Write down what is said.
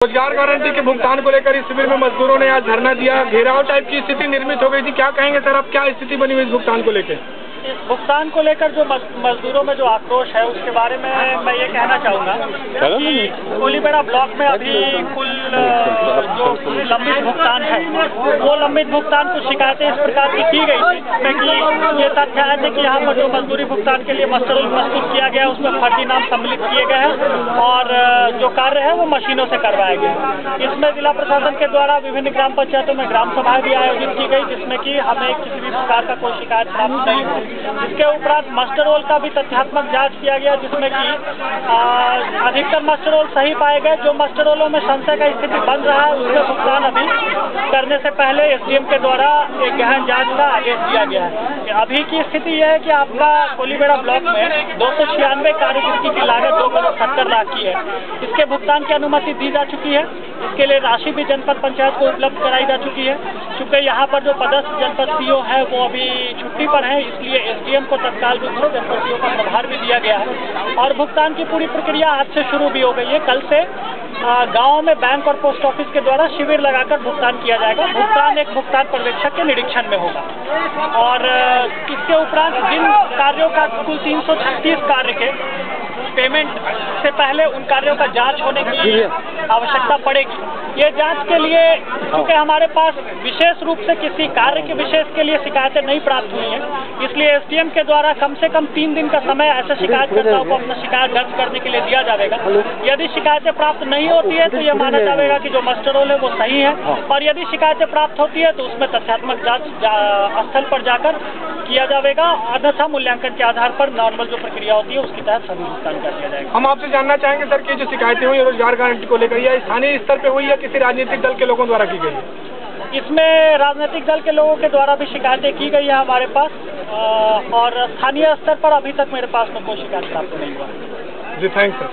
रोजगार गारंटी के भुगतान को लेकर इस शिविर में मजदूरों ने आज धरना दिया। घेराव टाइप की स्थिति निर्मित हो गई थी। क्या कहेंगे सर, अब क्या स्थिति बनी हुई इस भुगतान को लेकर? इस भुगतान को लेकर जो मजदूरों में जो आक्रोश है उसके बारे में मैं ये कहना चाहूँगा कि कोलीबेड़ा ब्लॉक में अभी कुल जो लंबित भुगतान है वो लंबित भुगतान कुछ शिकायतें इस प्रकार की गई थी जिसमें कि ये तथ्य आए थे कि यहाँ पर जो मजदूरी भुगतान के लिए मस्टर रोल प्रस्तुत किया गया है उसमें फर्जी नाम सम्मिलित किए गए हैं और जो कार्य है वो मशीनों से करवाया गया। इसमें जिला प्रशासन के द्वारा विभिन्न ग्राम पंचायतों में ग्राम सभाएं भी आयोजित की गई जिसमें कि हमें किसी भी प्रकार का कोई शिकायत प्राप्त नहीं हुई। इसके उपरांत मस्टर रोल का भी तथ्यात्मक जांच किया गया जिसमें कि अधिकतर मस्टर रोल सही पाए गए। जो मस्टर रोलों में संशय का स्थिति बन रहा है उसमें भुगतान अभी करने से पहले एसडीएम के द्वारा एक गहन जांच का आदेश दिया गया है। अभी की स्थिति यह है कि आपका कोलीबेड़ा ब्लॉक में 296 कार्यकृति की लागत 2,70 लाख की है। इसके भुगतान की अनुमति दी जा चुकी है। इसके लिए राशि भी जनपद पंचायत को उपलब्ध कराई जा चुकी है। चूँकि यहाँ पर जो पदस्थ जनपद सीओ है वो अभी छुट्टी पर है इसलिए एसडीएम को तत्काल रूप से जनपद सीओ का प्रभार भी दिया गया है और भुगतान की पूरी प्रक्रिया आज से शुरू भी हो गई है। कल से गाँव में बैंक और पोस्ट ऑफिस के द्वारा शिविर लगाकर भुगतान किया जाएगा। भुगतान एक भुगतान पर्यवेक्षक के निरीक्षण में होगा और इसके उपरांत जिन कार्यों का कुल 336 कार्य के पेमेंट से पहले उन कार्यों का जांच होने की आवश्यकता पड़ेगी। ये जांच के लिए क्योंकि हमारे पास विशेष रूप से किसी कार्य के विशेष के लिए शिकायतें नहीं प्राप्त हुई हैं इसलिए एसडीएम के द्वारा कम से कम 3 दिन का समय ऐसे शिकायतकर्ताओं को अपना शिकायत दर्ज करने के लिए दिया जाएगा। यदि शिकायतें प्राप्त नहीं होती है तो ये माना जाएगा कि जो मस्टर रोल है वो सही है और यदि शिकायतें प्राप्त होती है तो उसमें तथ्यात्मक जाँच स्थल पर जाकर किया जाएगा। अन्यथा मूल्यांकन के आधार पर नॉर्मल जो प्रक्रिया होती है उसके तहत सभी भुगतान कर दिया जाएगा। हम आपसे जानना चाहेंगे सर कि जो शिकायतें हुई रोजगार गारंटी को लेकर या स्थानीय स्तर पे हुई या किसी राजनीतिक दल के लोगों द्वारा की गई है? इसमें राजनीतिक दल के लोगों के द्वारा भी शिकायतें की गई है हमारे पास और स्थानीय स्तर पर अभी तक मेरे पास में कोई शिकायत प्राप्त नहीं हुआ। जी थैंक्स सर।